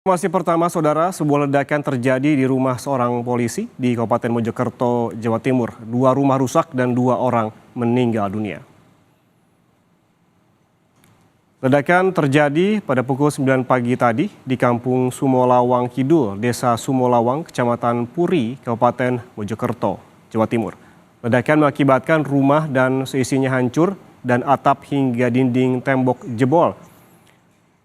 Informasi pertama, Saudara, sebuah ledakan terjadi di rumah seorang polisi di Kabupaten Mojokerto, Jawa Timur. 2 rumah rusak dan 2 orang meninggal dunia. Ledakan terjadi pada pukul 9 pagi tadi di Kampung Sumolawang Kidul, Desa Sumolawang, Kecamatan Puri, Kabupaten Mojokerto, Jawa Timur. Ledakan mengakibatkan rumah dan seisinya hancur dan atap hingga dinding tembok jebol.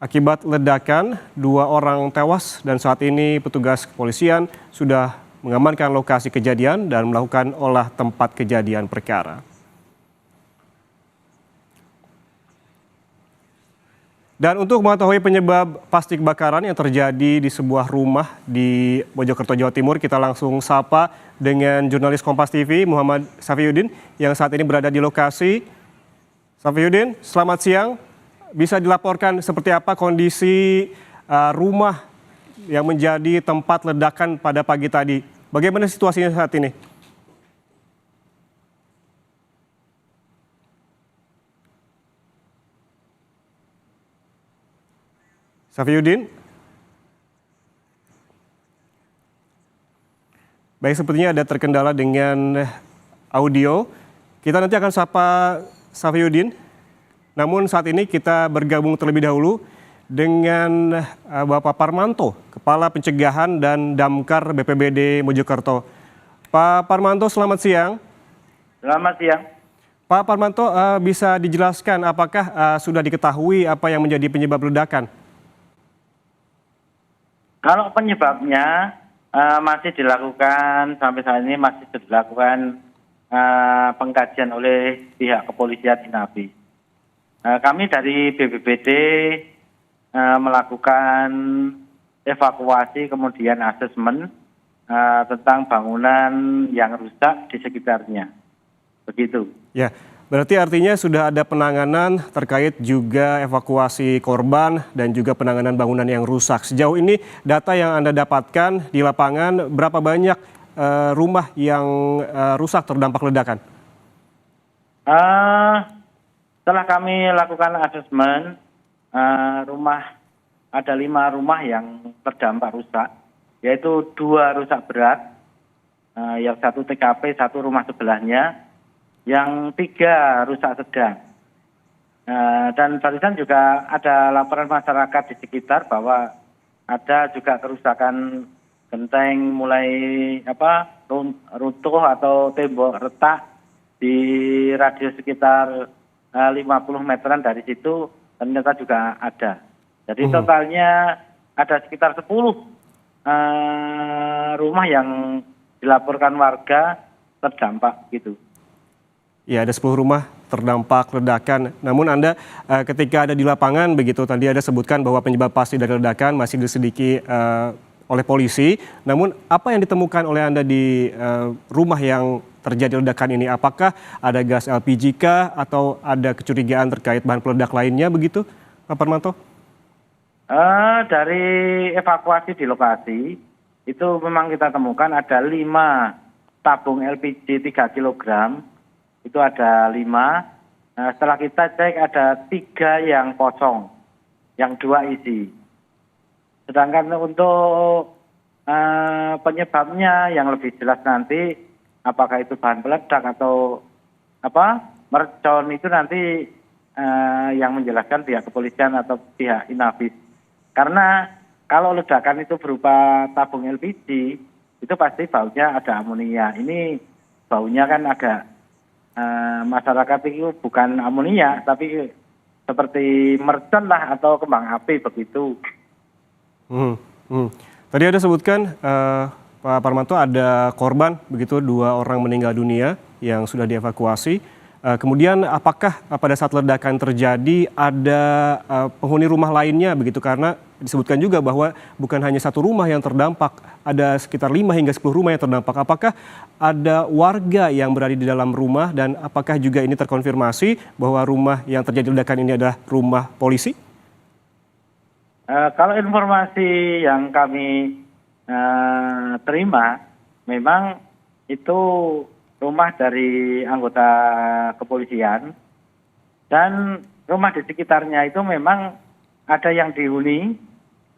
Akibat ledakan, 2 orang tewas dan saat ini petugas kepolisian sudah mengamankan lokasi kejadian dan melakukan olah tempat kejadian perkara. Dan untuk mengetahui penyebab pasti kebakaran yang terjadi di sebuah rumah di Mojokerto, Jawa Timur, kita langsung sapa dengan jurnalis Kompas TV Muhammad Safiuddin yang saat ini berada di lokasi. Safiuddin, selamat siang. Bisa dilaporkan seperti apa kondisi rumah yang menjadi tempat ledakan pada pagi tadi? Bagaimana situasinya saat ini? Safiuddin? Baik, sepertinya ada terkendala dengan audio. Kita nanti akan sapa Safiuddin. Namun saat ini kita bergabung terlebih dahulu dengan Bapak Parmanto, Kepala Pencegahan dan Damkar BPBD Mojokerto. Pak Parmanto, selamat siang. Selamat siang. Pak Parmanto, bisa dijelaskan apakah sudah diketahui apa yang menjadi penyebab ledakan? Kalau penyebabnya masih dilakukan, sampai saat ini masih dilakukan pengkajian oleh pihak kepolisian Inabi. Kami dari BPBD melakukan evakuasi kemudian asesmen tentang bangunan yang rusak di sekitarnya. Begitu. Ya, berarti artinya sudah ada penanganan terkait juga evakuasi korban dan juga penanganan bangunan yang rusak. Sejauh ini data yang Anda dapatkan di lapangan, berapa banyak rumah yang rusak terdampak ledakan? Setelah kami lakukan asesmen, ada 5 rumah yang terdampak rusak, yaitu 2 rusak berat, yang 1 TKP, 1 rumah sebelahnya, yang 3 rusak sedang. Dan barusan juga ada laporan masyarakat di sekitar bahwa ada juga kerusakan genteng mulai runtuh atau tembok retak di radius sekitar 50 meteran dari situ ternyata juga ada. Jadi totalnya ada sekitar 10 rumah yang dilaporkan warga terdampak gitu. Ya, ada 10 rumah terdampak ledakan. Namun Anda ketika ada di lapangan begitu, tadi ada sebutkan bahwa penyebab pasti dari ledakan masih diselidiki oleh polisi. Namun apa yang ditemukan oleh Anda di rumah yang terjadi ledakan ini? Apakah ada gas LPG kah atau ada kecurigaan terkait bahan peledak lainnya begitu, Pak Parmanto? Dari evakuasi di lokasi, itu memang kita temukan ada 5 tabung LPG 3 kg. Itu ada 5. Setelah kita cek ada 3 yang kosong, yang 2 isi. Sedangkan untuk penyebabnya yang lebih jelas nanti, apakah itu bahan peledak atau mercon, itu nanti yang menjelaskan pihak kepolisian atau pihak Inafis. Karena kalau ledakan itu berupa tabung LPG, itu pasti baunya ada amonia. Ini baunya kan agak masyarakat itu bukan amonia, tapi seperti mercon lah atau kembang api begitu. Tadi ada sebutkan Pak Parmanto ada korban begitu, 2 orang meninggal dunia yang sudah dievakuasi. Kemudian apakah pada saat ledakan terjadi ada penghuni rumah lainnya begitu, karena disebutkan juga bahwa bukan hanya 1 rumah yang terdampak, ada sekitar 5 hingga 10 rumah yang terdampak. Apakah ada warga yang berada di dalam rumah dan apakah juga ini terkonfirmasi bahwa rumah yang terjadi ledakan ini adalah rumah polisi? Kalau informasi yang kami terima, memang itu rumah dari anggota kepolisian dan rumah di sekitarnya itu memang ada yang dihuni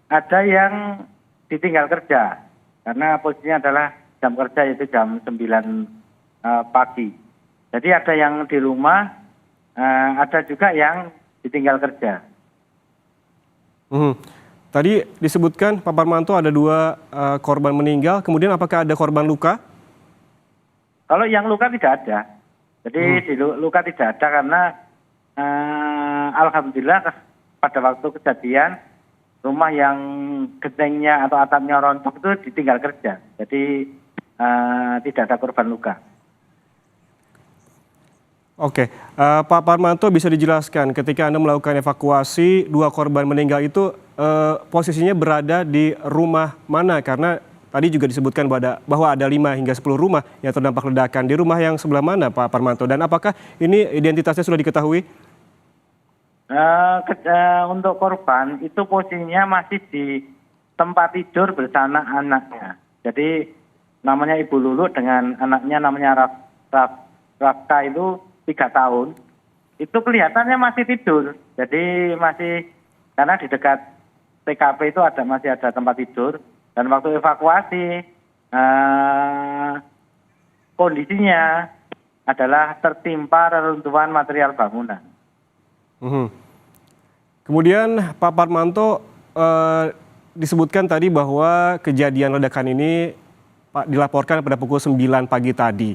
ada yang ditinggal kerja karena posisinya adalah jam kerja yaitu jam 9 pagi. Jadi ada yang di rumah, ada juga yang ditinggal kerja. Tadi disebutkan Pak Parmanto ada 2 korban meninggal, kemudian apakah ada korban luka? Kalau yang luka tidak ada. Jadi di luka tidak ada karena alhamdulillah pada waktu kejadian rumah yang gentengnya atau atapnya rontok itu ditinggal kerja. Jadi tidak ada korban luka. Oke, Pak Parmanto bisa dijelaskan ketika Anda melakukan evakuasi 2 korban meninggal itu posisinya berada di rumah mana? Karena tadi juga disebutkan bahwa ada 5 hingga 10 rumah yang terdampak ledakan. Di rumah yang sebelah mana Pak Parmanto? Dan apakah ini identitasnya sudah diketahui? Untuk korban itu posisinya masih di tempat tidur bersama anaknya. Jadi namanya Ibu Lulu dengan anaknya namanya Rafka itu 3 tahun. Itu kelihatannya masih tidur. Jadi masih karena di dekat TKP itu masih ada tempat tidur. Dan waktu evakuasi kondisinya adalah tertimpa reruntuhan material bangunan. Kemudian Pak Parmanto disebutkan tadi bahwa kejadian ledakan ini dilaporkan pada pukul 9 pagi tadi.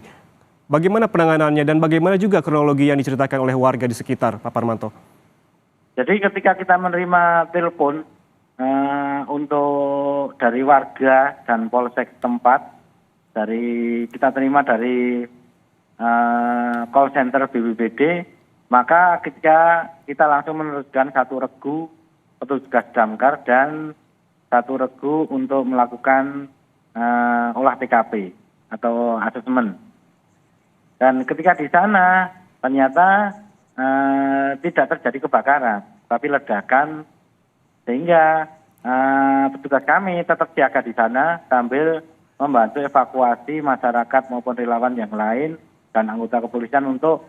Bagaimana penanganannya dan bagaimana juga kronologi yang diceritakan oleh warga di sekitar, Pak Parmanto? Jadi ketika kita menerima telepon untuk dari warga dan polsek tempat, kita terima dari call center BPBD, maka ketika kita langsung meneruskan 1 regu petugas damkar dan 1 regu untuk melakukan olah TKP atau asesmen. Dan ketika di sana ternyata tidak terjadi kebakaran, tapi ledakan, sehingga petugas kami tetap siaga di sana sambil membantu evakuasi masyarakat maupun relawan yang lain dan anggota kepolisian untuk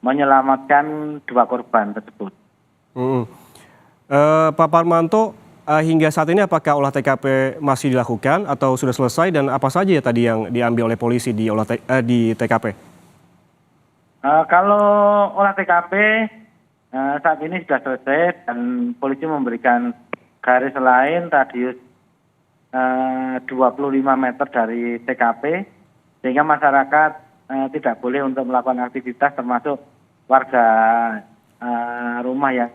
menyelamatkan 2 korban tersebut. Pak Parmanto, hingga saat ini apakah olah TKP masih dilakukan atau sudah selesai dan apa saja ya tadi yang diambil oleh polisi di TKP? Kalau olah TKP saat ini sudah selesai dan polisi memberikan garis lain radius 25 meter dari TKP sehingga masyarakat tidak boleh untuk melakukan aktivitas termasuk warga rumah yang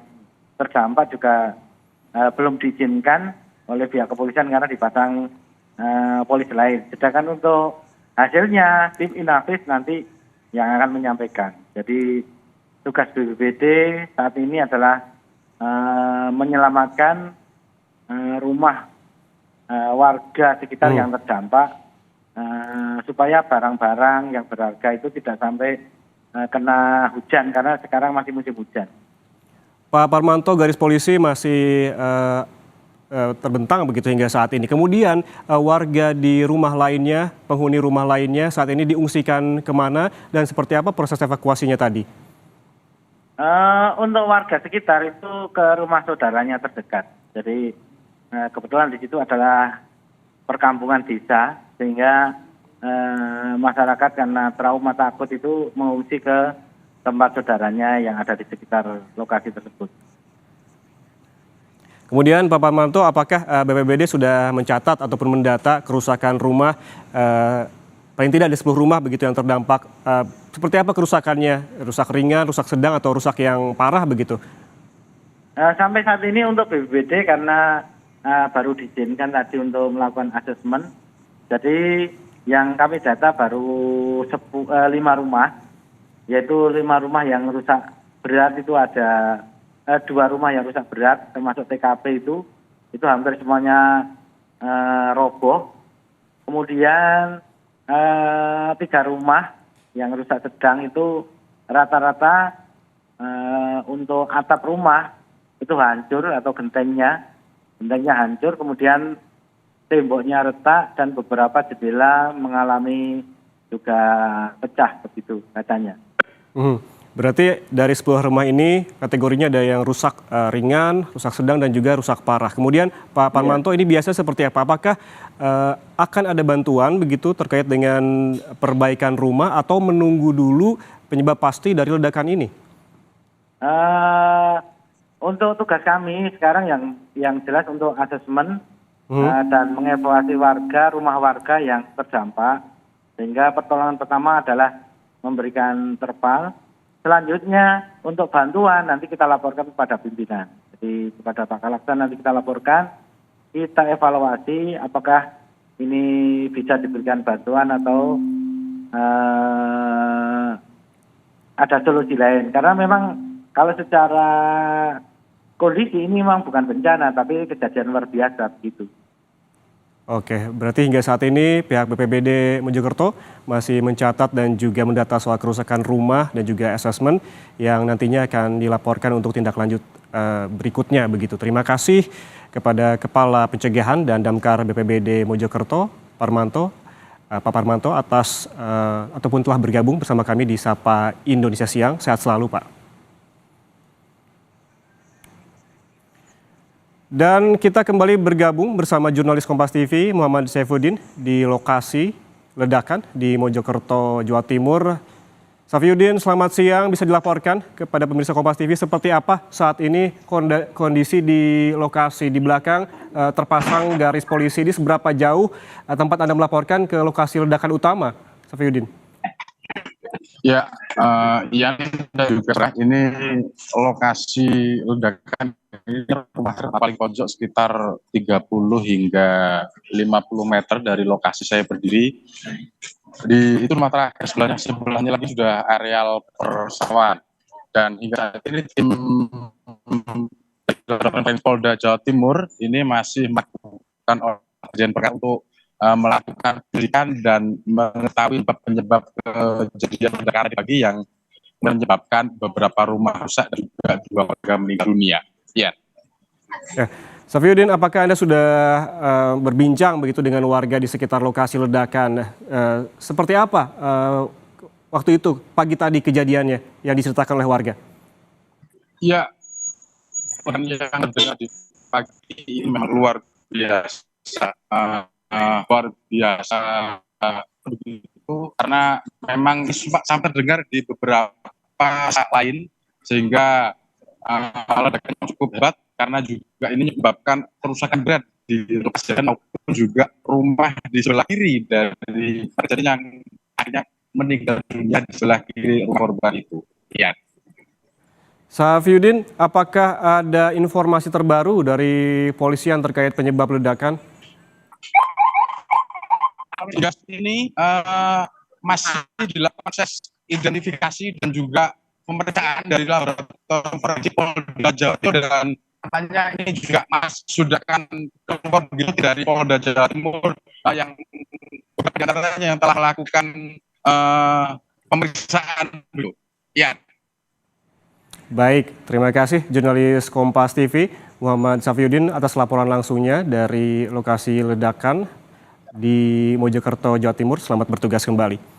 terdampak juga belum diizinkan oleh pihak kepolisian karena dipasang polisi lain. Sedangkan untuk hasilnya tim Inavis nanti yang akan menyampaikan. Jadi tugas BPBD saat ini adalah menyelamatkan rumah warga sekitar yang terdampak supaya barang-barang yang berharga itu tidak sampai kena hujan karena sekarang masih musim hujan. Pak Parmanto, garis polisi masih terbentang begitu hingga saat ini. Kemudian warga di rumah lainnya, penghuni rumah lainnya saat ini diungsikan kemana dan seperti apa proses evakuasinya tadi? Untuk warga sekitar itu ke rumah saudaranya terdekat. Jadi kebetulan di situ adalah perkampungan desa sehingga masyarakat karena trauma takut itu mengungsi ke tempat saudaranya yang ada di sekitar lokasi tersebut. Kemudian Pak Parmanto, apakah BPBD sudah mencatat ataupun mendata kerusakan rumah, paling tidak ada 10 rumah begitu yang terdampak, seperti apa kerusakannya? Rusak ringan, rusak sedang, atau rusak yang parah begitu? Sampai saat ini untuk BPBD karena baru diizinkan tadi untuk melakukan asesmen, jadi yang kami data baru 5 rumah, yaitu 5 rumah yang rusak berat itu ada 2 rumah yang rusak berat termasuk TKP itu hampir semuanya roboh. Kemudian 3 rumah yang rusak sedang itu rata-rata untuk atap rumah itu hancur atau gentengnya hancur, kemudian temboknya retak dan beberapa jendela mengalami juga pecah begitu katanya. Berarti dari 10 rumah ini kategorinya ada yang rusak ringan, rusak sedang, dan juga rusak parah. Kemudian Pak Parmanto, ini biasa seperti apa? Apakah akan ada bantuan begitu terkait dengan perbaikan rumah atau menunggu dulu penyebab pasti dari ledakan ini? Untuk tugas kami sekarang yang jelas untuk asesmen dan mengevakuasi rumah warga yang terdampak. Sehingga pertolongan pertama adalah memberikan terpal. Selanjutnya untuk bantuan nanti kita laporkan kepada pimpinan. Jadi kepada Pak Kalaksan nanti kita laporkan, kita evaluasi apakah ini bisa diberikan bantuan atau ada solusi lain. Karena memang kalau secara kondisi ini memang bukan bencana, tapi kejadian luar biasa begitu. Oke, berarti hingga saat ini pihak BPBD Mojokerto masih mencatat dan juga mendata soal kerusakan rumah dan juga asesmen yang nantinya akan dilaporkan untuk tindak lanjut berikutnya begitu. Terima kasih kepada Kepala Pencegahan dan Damkar BPBD Mojokerto, Pak Parmanto atas ataupun telah bergabung bersama kami di Sapa Indonesia Siang. Sehat selalu, Pak. Dan kita kembali bergabung bersama jurnalis Kompas TV Muhammad Saifuddin di lokasi ledakan di Mojokerto, Jawa Timur. Saifuddin, selamat siang. Bisa dilaporkan kepada pemirsa Kompas TV seperti apa saat ini kondisi di lokasi di belakang terpasang garis polisi, ini seberapa jauh tempat Anda melaporkan ke lokasi ledakan utama, Saifuddin? Ya, yang juga ini lokasi ledakan ini paling pojok sekitar 30 hingga 50 meter dari lokasi saya berdiri. Itu rumah terakhir, sebelahnya lagi sudah areal persawahan. Dan hingga saat ini tim Polda Jawa Timur ini masih melakukan urgen perkara untuk melakukan penyelidikan dan mengetahui penyebab kejadian ledakan tadi pagi yang menyebabkan beberapa rumah rusak dan juga 2 warga meninggal dunia. Ya. Saifuddin, apakah Anda sudah berbincang begitu dengan warga di sekitar lokasi ledakan? Seperti apa waktu itu pagi tadi kejadiannya yang diceritakan oleh warga? Ya, yang terdengar di pagi memang luar biasa. Luar biasa begitu karena memang sampai dengar di beberapa saat lain sehingga ledakan cukup berat karena juga ini menyebabkan kerusakan berat di lokasi maupun juga rumah di sebelah kiri dari terjadi yang akhirnya meninggal dunia di sebelah kiri rumah korban itu. Ya. Saifuddin, apakah ada informasi terbaru dari polisian terkait penyebab ledakan? Hingga ini masih dilakukan proses identifikasi dan juga pemeriksaan dari laboratorium forensik Polda Jawa Timur, dan katanya ini juga sudah akan keluar begitu dari Polda Jawa Timur yang beberapa yang telah melakukan pemeriksaan dulu. Ya. Baik, terima kasih jurnalis Kompas TV Muhammad Saifuddin atas laporan langsungnya dari lokasi ledakan di Mojokerto, Jawa Timur. Selamat bertugas kembali.